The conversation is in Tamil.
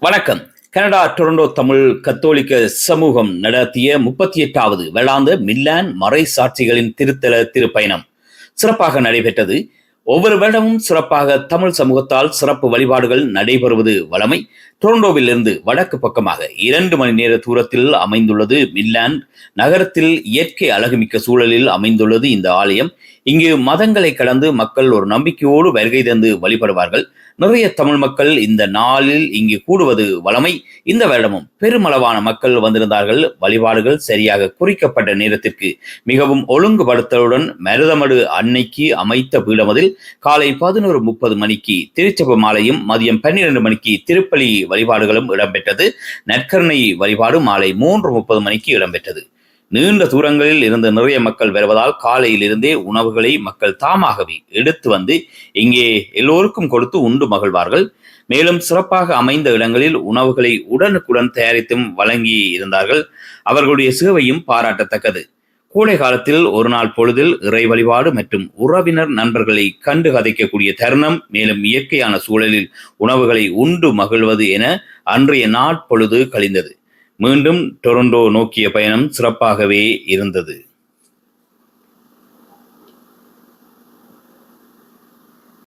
வணக்கம். கனடா டொரண்டோ தமிழ் கத்தோலிக்க சமூகம் நடத்திய 38வது வருடாந்த மில்லான் மறைசாட்சிகளின் திருத்தல திருப்பயணம் சிறப்பாக நடைபெற்றது. ஒவ்வொரு வருடமும் சிறப்பாக தமிழ் சமூகத்தால் சிறப்பு வழிபாடுகள் நடைபெறுவது வழமை. டொரண்டோவில் இருந்து வடக்கு பக்கமாக 2 மணி நேர தூரத்தில் அமைந்துள்ளது மில்லான் நகரத்தில். இயற்கை அழகுமிக்க சூழலில் அமைந்துள்ளது இந்த ஆலயம். இங்கு மதங்களை கடந்து மக்கள் ஒரு நம்பிக்கையோடு வருகை தந்து வழிபடுவார்கள். நிறைய தமிழ் மக்கள் இந்த நாளில் இங்கு கூடுவது வழமை. இந்த வருடமும் பெருமளவான மக்கள் வந்திருந்தார்கள். வழிபாடுகள் சரியாக குறிக்கப்பட்ட நேரத்திற்கு மிகவும் ஒழுங்குபடுத்தலுடன் மருதமடு அன்னைக்கு அமைத்த பீடமதில் காலை 11:30 மணிக்கு திருச்செப மாலையும் மதியம் 12 மணிக்கு திருப்பலி வழிபாடுகளும் இடம்பெற்றது. நற்கருணை வழிபாடு மாலை 3:30 மணிக்கு இடம்பெற்றது. நீண்ட தூரங்களில் இருந்து நிறைய மக்கள் வருவதால் காலையில் இருந்தே உணவுகளை மக்கள் தாமாகவே எடுத்து வந்து இங்கே எல்லோருக்கும் கொடுத்து உண்டு மகிழ்வார்கள். மேலும் சிறப்பாக அமைந்த இடங்களில் உணவுகளை உடனுக்குடன் தயாரித்தும் வழங்கி இருந்தார்கள். அவர்களுடைய சேவையும் பாராட்டத்தக்கது. கோடை காலத்தில் ஒரு நாள் பொழுதில் இறை வழிபாடு மற்றும் உறவினர் நண்பர்களை கண்டு கதைக்கக்கூடிய தருணம், மேலும் இயற்கையான சூழலில் உணவுகளை உண்டு மகிழ்வது என அன்றைய நாட்பொழுது கழிந்தது. மீண்டும் டொரண்டோ நோக்கிய பயணம் சிறப்பாகவே இருந்தது.